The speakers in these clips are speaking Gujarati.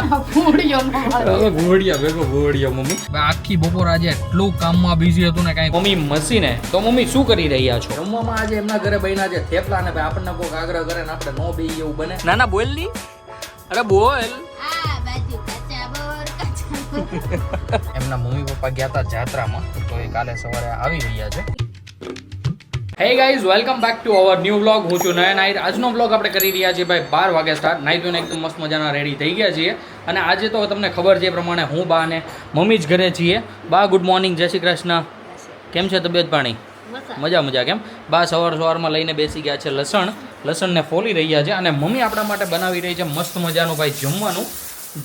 આખી બપોર આજે એટલું કામમાં બિઝી હતું ને કાંઈ મમ્મી મસીને તો મમ્મી શું કરી રહ્યા છો? જમવામાં આજે એમના ઘરે બન્યા છે થેપલા ને ભાઈ આપણને કોઈક આગ્રહ કરે ને આપણે નો બેય એવું બને. ના ના બોલ ની, અરે બોલ. એમના મમ્મી પપ્પા ગયા હતા જાત્રામાં તો એ કાલે સવારે આવી રહ્યા છે. Hey guys, welcome back to our new vlog. હું છું નયન આહિર. આજનો વ્લોગ આપણે કરી રહ્યા છીએ ભાઈ 12 વાગે સ્ટાર્ટ. નાઈ ધોઈને એકદમ મસ્ત મજાના રેડી થઈ ગયા છીએ અને આજે તો તમને ખબર છે એ પ્રમાણે હું બા અને મમ્મી જ ઘરે છીએ. બા ગુડ મોર્નિંગ, જય શ્રી કૃષ્ણ. કેમ છે તબિયત પાણી? મજા કેમ? બા સવારમાં લઈને બેસી ગયા છે લસણને ફોલી રહ્યા છે અને મમ્મી આપણા માટે બનાવી રહી છે મસ્ત મજાનું ભાઈ જમવાનું.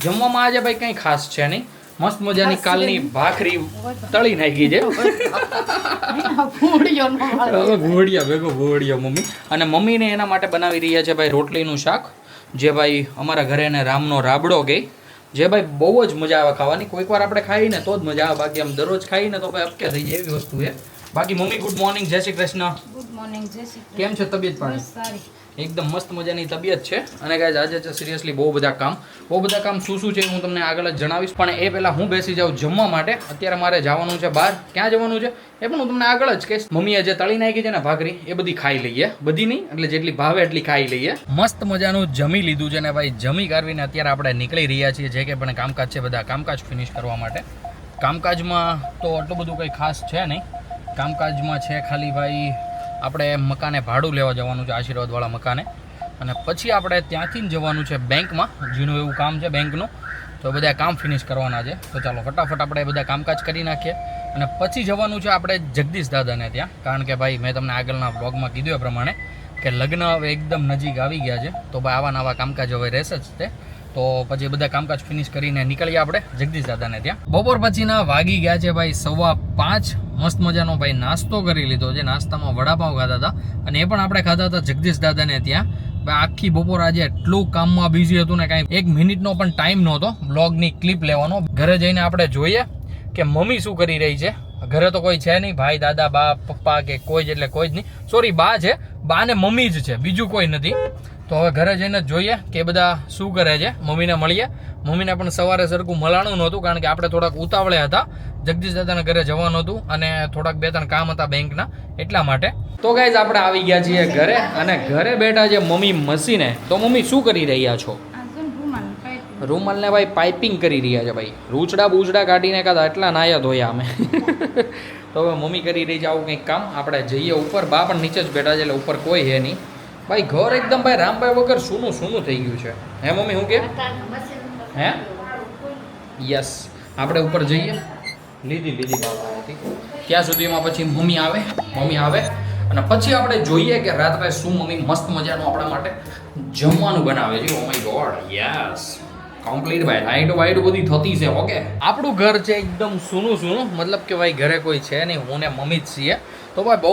જમવામાં આજે ભાઈ કંઈ ખાસ છે નહીં, મસ્ત મજાની કાલની ભાખરી તળી નાખી છે. ભોળિયા મમ્મી. અને મમ્મીને એના માટે બનાવી રહ્યા છે ભાઈ રોટલીનું શાક, જે ભાઈ અમારા ઘરે એને રામનો રાબડો કહે, જે ભાઈ બહુ જ મજા આવે ખાવાની. કોઈક વાર આપણે ખાઈને તો જ મજા આવે, બાકી આમ દરરોજ ખાઈને તો ભાઈ અપકે થઈ જાય એવી વસ્તુ છે. બાકી મમ્મી ગુડ મોર્નિંગ, જય શ્રી કૃષ્ણ. ગુડ મોર્નિંગ, જય શ્રી કૃષ્ણ. કેમ છે તબિયત પાણી? સારી, એકદમ મસ્ત મજાની તબિયત છે. અને ગાઈઝ આજે છે સિરિયસલી બહુ બધા કામ શું છે હું તમને આગળ જ જણાવીશ, પણ એ પહેલાં હું બેસી જાઉં જમવા માટે. અત્યારે મારે જવાનું છે બહાર. ક્યાં જવાનું છે એ પણ હું તમને આગળ જ કહીશ. મમ્મીએ જે તળી નાખી છે ને ભાખરી એ બધી ખાઈ લઈએ, બધી નહીં એટલે જેટલી ભાવે એટલી ખાઈ લઈએ. મસ્ત મજાનું જમી લીધું છે ને ભાઈ જમી કાઢવીને અત્યારે આપણે નીકળી રહ્યા છીએ. જે કે પણ કામકાજ છે બધા કામકાજ ફિનિશ કરવા માટે. કામકાજમાં તો આટલું બધું કંઈ ખાસ છે નહીં. કામકાજમાં છે ખાલી ભાઈ આપણે મકાને ભાડું લેવા જવાનું છે, આશીર્વાદવાળા મકાને. અને પછી આપણે ત્યાંથી જ જવાનું છે બેંકમાં, જેનું એવું કામ છે બેંકનું. તો બધા કામ ફિનિશ કરવાના છે. તો ચાલો ફટાફટ આપણે બધા કામકાજ કરી નાખીએ અને પછી જવાનું છે આપણે જગદીશ દાદાને ત્યાં. કારણ કે ભાઈ મેં તમને આગળના બ્લોગમાં કીધું એ પ્રમાણે કે લગ્ન હવે એકદમ નજીક આવી ગયા છે. તો ભાઈ આવા નવા કામકાજ હવે રહેશે જ તે. તો પછી બધા કામકાજ ફિનિશ કરીને નીકળીએ આપણે જગદીશ દાદાને ત્યાં. બપોર પછીના વાગી ગયા છે ભાઈ 5:15. મસ્ત મજાનો ભાઈ નાસ્તો કરી લીધો છે. નાસ્તામાં વડાપાઉં ખાધા હતા અને એ પણ આપણે ખાધા હતા જગદીશ દાદાને ત્યાં. ભાઈ આખી બપોર આજે એટલું કામમાં બિઝી હતું ને કાંઈ 1 મિનિટનો પણ ટાઈમ નહોતો બ્લોગની ક્લિપ લેવાનો. ઘરે જઈને આપણે જોઈએ કે મમ્મી શું કરી રહી છે. ઘરે તો કોઈ છે નહીં, ભાઈ દાદા બા પપ્પા કે કોઈ જ એટલે કોઈ જ નહીં. સોરી, બા છે, બા ને મમ્મી જ છે, બીજું કોઈ નથી. તો હવે ઘરે જઈને જ જોઈએ કે બધા શું કરે છે. મમ્મીને મળીએ. મમ્મીને પણ સવારે સરખું મળાણું નહોતું કારણ કે આપણે થોડાક ઉતાવળે હતા. જગદીશ દાદાના ઘરે જવાનું હતું અને થોડાક 2-3 કામ હતા બેંકના, એટલા માટે. તો ગાઈઝ આપણે આવી ગયા છીએ ઘરે અને ઘરે બેઠા છે મમ્મી મસીને. તો મમ્મી શું કરી રહ્યા છો? રૂમાલને ભાઈ પાઇપિંગ કરી રહ્યા છે ભાઈ. રૂચડા બૂચડા કાઢીને કાઢા એટલા નાયા ધોયા અમે. તો હવે મમ્મી કરી રહી છે આવું કંઈક કામ. આપણે જઈએ ઉપર. બા પણ નીચે જ બેઠા છે એટલે ઉપર કોઈ હે નહીં. ભાઈ ઘર એકદમ ભાઈ રામભાઈ વગર સૂનું થઈ ગયું છે. હે મમ્મી શું કે? હે યસ. આપણે ઉપર જઈએ. લીધી બાબાથી ત્યાં સુધીમાં પછી મમ્મી આવે અને પછી આપણે જોઈએ કે રાત્રે શું મમ્મી મસ્ત મજાનું આપણા માટે જમવાનું બનાવે છે. Oh my God, yes complete ભાઈ. લાઈટ વાઈટ બધી થતી છે. ઓકે, આપણું ઘર છે એકદમ સૂનું, મતલબ કે ભાઈ ઘરે કોઈ છે નહીં, હું ને મમ્મી જ છીએ. તો ભાઈ બહુ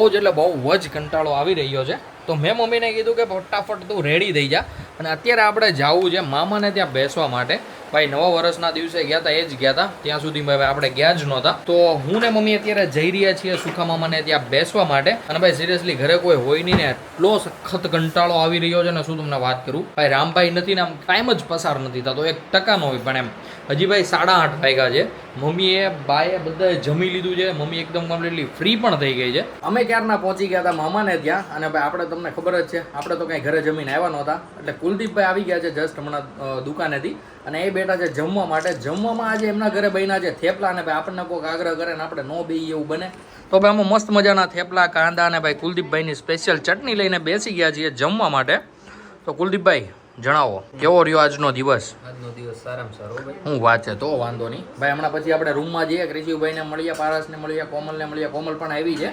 જ કંટાળો આવી રહ્યો છે. તો મેં મમ્મીને કીધું કે ફટાફટ તું રેડી થઈ જા અને અત્યારે આપણે જવું છે મામાને ત્યાં બેસવા માટે. ભાઈ નવા વર્ષના દિવસે ગયા હતા, એ જ ગયા હતા. ત્યાં સુધી ભાઈ આપણે ગયા જ નહોતા. તો હું ને મમ્મી અત્યારે જઈ રહ્યા છીએ સુખા મામાને ત્યાં બેસવા માટે. અને ભાઈ સિરિયસલી ઘરે કોઈ હોય નહીં ને એટલો સખત કંટાળો આવી રહ્યો છે ને શું તમને વાત કરું. ભાઈ રામભાઈ નથી ને આમ ટાઈમ જ પસાર નથી થતો, 1% નો હોય. પણ એમ હજી ભાઈ 8:30 વાગ્યા છે. મમ્મીએ બાએ બધાએ જમી લીધું છે. મમ્મી એકદમ કમ્પ્લીટલી ફ્રી પણ થઈ ગઈ છે. અમે ક્યારના પહોંચી ગયા હતા મામાને ત્યાં. અને ભાઈ આપણે તમને ખબર જ છે આપણે તો કંઈ ઘરે જમીને આવ્યા નહોતા. એટલે કુલદીપભાઈ આવી ગયા છે જસ્ટ હમણાં દુકાનેથી અને એ બેઠા છે જમવા માટે. જમવામાં આજે એમના ઘરે બન્યા છે થેપલા ને ભાઈ આપણને કોઈક આગ્રહ કરે ને આપણે નો બેય એવું બને. તો ભાઈ આમાં મસ્ત મજાના થેપલા, કાંદા અને ભાઈ કુલદીપભાઈની સ્પેશિયલ ચટણી લઈને બેસી ગયા છીએ જમવા માટે. તો કુલદીપભાઈ જણાવો કેવો રહ્યો આજનો દિવસ? આજનો દિવસ સારામાં સારો ભાઈ. હું વાત છે તો વાંધો નહીં ભાઈ. હમણાં પછી આપણે રૂમમાં જઈએ, ક્રિશિવભાઈને મળીએ, પારસને મળીએ, કોમલને મળીએ. કોમલ પણ આવી છે.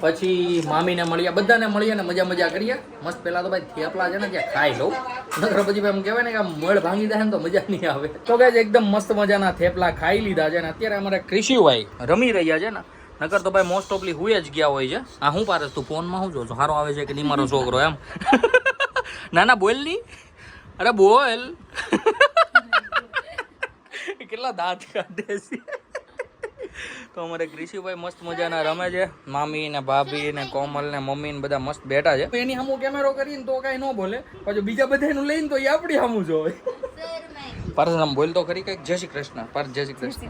પછી મામીને મળીએ, બધાને મળીએ ને મજા કરીએ મસ્ત. પહેલાં તો ભાઈ થેપલા છે ને ત્યાં ખાઈ લઉં, નકર પછી ભાઈ એમ કહેવાય ને કે મળ ભાંગી જાય ને તો મજા નહીં આવે. તો ગાઈઝ એકદમ મસ્ત મજાના થેપલા ખાઈ લીધા છે ને અત્યારે અમારે ક્રિશિવભાઈ રમી રહ્યા છે ને. નકર તો ભાઈ મોસ્ટ ઓફલી હુઈ જ ગયા હોય છે. હા હું પારસ તું ફોનમાં શું જોશો? સારો આવે છે કે નહીં મારો છોકરો એમ? ના બોલ નહીં, અરે બોલ. કેટલા દાંત કાઢે છે. તો અમારે ક્રિશિવભાઈ મસ્ત મજાના રમે છે. મામી ને ભાભી ને કોમલ ને મમ્મી ને બધા મસ્ત બેઠા છે. એની સામું કેમેરો કરીને તો કાંઈ ન બોલે, પછી બીજા બધાનું લઈને તો એ આપણી સામું જોવે. પારસ આમ બોલ તો ખરી કંઈક જય શ્રી કૃષ્ણ. પારસ જય શ્રી કૃષ્ણ.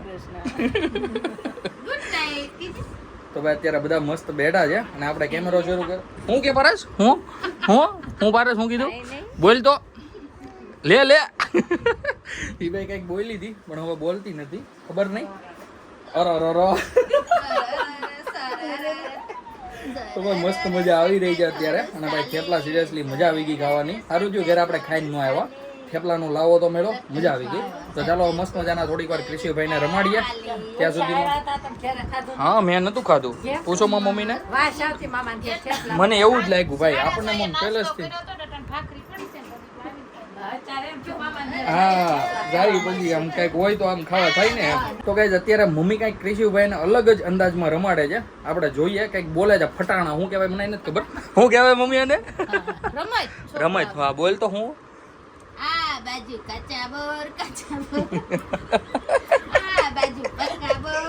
તો ભાઈ અત્યારે બધા મસ્ત બેઠા છે અને આપણે કેમેરો શરૂ કર. હું કે પારસ હું પારસ હું કીધું બોલ તો લે ઈ ભાઈ કંઈક બોલી હતી પણ હવે બોલતી નથી ખબર નહીં. અર તો ભાઈ મસ્ત મજા આવી રહી છે અત્યારે અને ભાઈ થેપલા સિરિયસલી મજા આવી ગઈ ખાવાની. સારું થયું ઘરે આપણે ખાઈને ન આવ્યા. થેપલાનું લાવો તો મેળો મજા આવી ગઈ. તો ચાલો મસ્ત મજાના થોડીક વાર કૃષિભાઈને રમાડીએ ત્યાં સુધીમાં. હા મેં નતું ખાધું. પૂછો મારા મમ્મીને. મને એવું જ લાગ્યું ભાઈ આપણને મમ્મી પહેલેથી હા ગાડી પછી આમ કઈક હોય તો આમ ખાવા થાય ને એમ. તો કઈ અત્યારે મમ્મી કઈક કૃષિભાઈને અલગ જ અંદાજમાં રમાડે છે. આપણે જોઈએ કઈક બોલે છે ફટાણા. શું કહેવાય મને નથી ખબર. શું કહેવાય મમ્મી એને રમત. હા બોલ તો હું આ બાજુ કાચા બોર આ બાજુ પક્કા બોર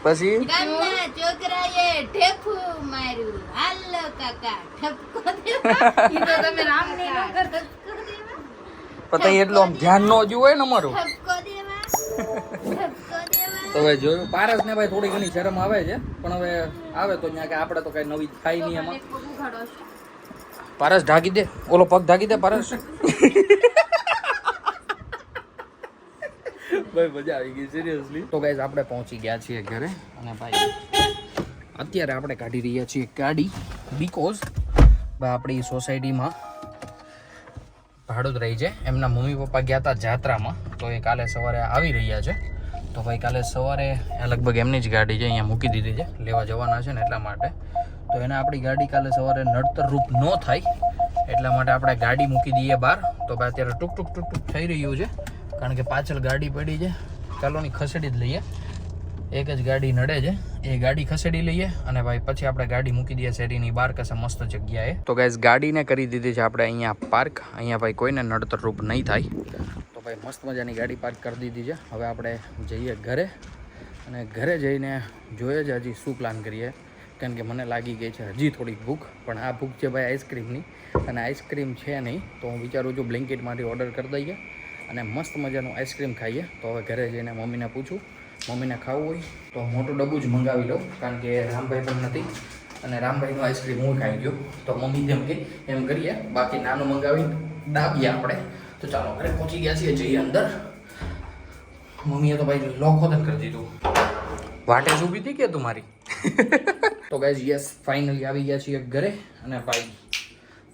પછી ગામના છોકરાએ ઠેફુ માર્યું હાલો કાકા ઠપકો દેવા ઈ તો તમે રામની નો કરો પતા એટલો આમ ધ્યાન નો જ હોય ને અમારું. ઠપકો દેવા તો હવે જોયું પારસ ને ભાઈ થોડી ઘણી શરમ આવે છે પણ હવે આવે તો ત્યાં કે આપણે તો કઈ નવી થાય નહીં એમાં. પારસ ઢાંકી દે ઓલો પગ ઢાંકી દે પારસ. ભાઈ મજા આવી ગઈ સિરિયસલી. તો ગાઈઝ આપણે પહોંચી ગયા છીએ ઘરે અને ભાઈ અત્યારે આપણે કાઢી રહ્યા છીએ ગાડી બીકોઝ ભાઈ આપણી સોસાયટીમાં ભાડું જ રહી છે. એમના મમ્મી પપ્પા ગયા હતા જાત્રામાં તો એ કાલે સવારે આવી રહ્યા છે. તો ભાઈ કાલે સવારે લગભગ એમની જ ગાડી છે અહીંયા મૂકી દીધી છે લેવા જવાના છે ને એટલા માટે. તો એને આપણી ગાડી કાલે સવારે નડતરરૂપ ન થાય એટલા માટે આપણે ગાડી મૂકી દઈએ બહાર. તો ભાઈ અત્યારે ટૂંક થઈ રહ્યું છે કારણ કે પાછળ ગાડી પડી છે. ચાલો ની ખસેડી જ લઈએ. એક જ ગાડી નડે છે એ ગાડી ખસેડી લઈએ અને ભાઈ પછી આપણે ગાડી મૂકી દઈએ શેરીની બહાર કશે મસ્ત જગ્યાએ. તો ગાઈઝ ગાડીને કરી દીધી છે આપણે અહીંયા પાર્ક. અહીંયા ભાઈ કોઈને નડતરરૂપ નહીં થાય. તો ભાઈ મસ્ત મજાની ગાડી પાર્ક કરી દીધી છે. હવે આપણે જઈએ ઘરે અને ઘરે જઈને જોઈએ છે હજી શું પ્લાન કરીએ કારણ કે મને લાગી ગઈ છે હજી થોડીક ભૂખ. પણ આ ભૂખ છે ભાઈ આઈસ્ક્રીમની અને આઈસ્ક્રીમ છે નહીં તો હું વિચારું છું બ્લિંકિટમાંથી ઓર્ડર કરી દઈએ અને મસ્ત મજાનું આઈસ્ક્રીમ ખાઈએ. તો હવે ઘરે જઈને મમ્મીને પૂછું મમ્મીને ખાવું હોય તો મોટું ડબ્બું જ મંગાવી લઉં કારણ કે રામભાઈ પણ નથી અને રામભાઈનું આઈસ્ક્રીમ હું ખાઈ ગયો. તો મમ્મી જેમ કે એમ કરીએ બાકી નાનું મંગાવીને દાબીએ આપણે. તો ચાલો ઘરે પહોંચી ગયા છીએ જઈએ અંદર. મમ્મીએ તો ભાઈ લોખોદન કરી દીધું. વાટે જ ઊભી હતી કે તમારી. તો ગાઈઝ યસ ફાઇનલી આવી ગયા છીએ ઘરે અને ભાઈ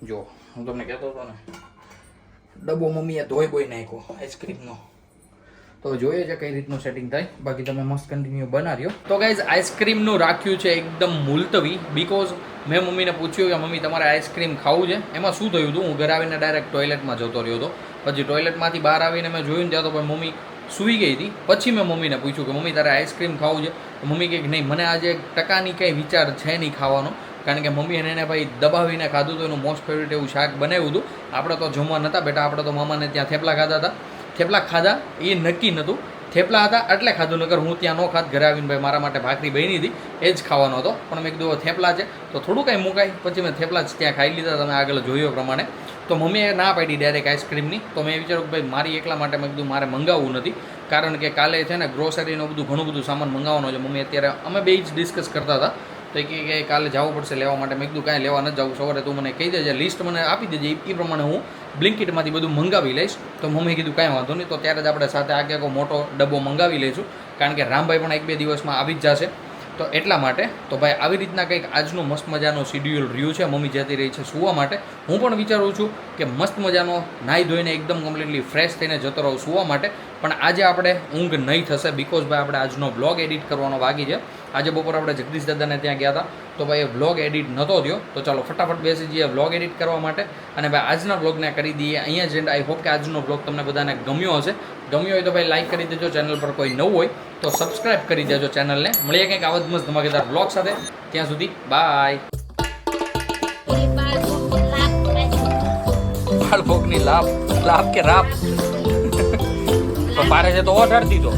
જો હું તમને કહેતો હતો ને ડબ્બો મમ્મીએ ધોઈ બોઈ નાખ્યો આઈસ્ક્રીમનો. તો જોઈએ છે કઈ રીતનું સેટિંગ થાય. બાકી તમે મસ્ત કન્ટિન્યુ બનાવ્યો. તો ગાઈઝ આઈસ્ક્રીમનું રાખ્યું છે એકદમ મુલતવી બીકોઝ મેં મમ્મીને પૂછ્યું કે મમ્મી તમારે આઈસ્ક્રીમ ખાવું છે. એમાં શું થયું હતું હું ઘરે આવીને ડાયરેક્ટ ટોયલેટમાં જતો રહ્યો હતો. પછી ટોયલેટમાંથી બહાર આવીને મેં જોયું ને ત્યાં તો ભાઈ મમ્મી સૂઈ ગઈ હતી. પછી મેં મમ્મીને પૂછ્યું કે મમ્મી તારે આઈસ્ક્રીમ ખાવું છે. તો મમ્મી કહે કે નહીં મને આજે ટકાની કંઈ વિચાર છે નહીં ખાવાનો કારણ કે મમ્મી એને ભાઈ દબાવીને ખાધું તો એનું મોસ્ટ ફેવરેટ એવું શાક બનાવ્યું હતું. આપણે તો જમવા નહોતા બેટા આપણે તો મામાને ત્યાં થેપલા ખાધા હતા. થેપલા ખાધા એ નક્કી નહોતું. થેપલા હતા એટલે ખાધું નકર હું ત્યાં ન ખાત. ઘરે આવીને ભાઈ મારા માટે ભાખરી બની હતી એ જ ખાવાનો હતો પણ મેં કીધું થેપલા છે તો થોડું કાંઈ મુકાય. પછી મેં થેપલા જ ત્યાં ખાઈ લીધા તમે આગળ જોયો પ્રમાણે. તો મમ્મીએ ના પાડી ડાયરેક્ટ આઈસ્ક્રીમની. તો મેં વિચાર્યું કે ભાઈ મારી એકલા માટે મેં કીધું મારે મંગાવવું નથી કારણ કે કાલે છે ને ગ્રોસરીનું ઘણું બધું સામાન મંગાવવાનો છે. મમ્મી અત્યારે અમે બે જ ડિસ્કસ કરતા હતા તો કે કાલે જવું પડશે લેવા માટે. મેં કીધું કાંઈ લેવા નથી જવું સવારે તું મને કહી દેજે લિસ્ટ મને આપી દેજે એ પ્રમાણે હું બ્લિંકિટમાંથી બધું મંગાવી લઈશ. તો મમ્મીએ કીધું કાંઈ વાંધો નહીં. તો ત્યારે જ આપણે સાથે આખો મોટો ડબ્બો મંગાવી લઈશું કારણ કે રામભાઈ પણ 1-2 દિવસમાં આવી જ જશે. તો એટલા માટે તો ભાઈ આવી રીતના કંઈક આજનું મસ્ત મજાનો શિડ્યુલ રહ્યું છે. મમ્મી જતી રહી છે સૂવા માટે. હું પણ વિચારું છું કે મસ્ત મજાનો નાહી ધોઈને એકદમ કમ્પ્લીટલી ફ્રેશ થઈને જતો રહું સૂવા માટે. પણ આજે આપણે ઊંઘ નહીં થશે બીકોઝ ભાઈ આપણે આજનો બ્લોગ એડિટ કરવાનો બાકી છે. આજે બપોર આપણે જગદીશ દાદાને ત્યાં ગયા હતા તો ભાઈ એ બ્લોગ એડિટ નહોતો થયો. તો ચાલો ફટાફટ બેસી જઈએ બ્લોગ એડિટ કરવા માટે અને ભાઈ આજના બ્લોગને કરી દઈએ અહીંયા જ. આઈ હોપ કે આજનો બ્લોગ તમને બધાને ગમ્યો હશે. ગમ્યો હોય તો ભાઈ લાઈક કરી દેજો. ચેનલ પર કોઈ નવું હોય તો સબસ્ક્રાઇબ કરી દેજો ચેનલને. મળીએ કંઈક આવા જ મસ્ત ધમાકેદાર બ્લોગ સાથે. ત્યાં સુધી બાય. બાળ ભોગની લાભ કે રાપ પારે છે તો ઓઢાડતી તો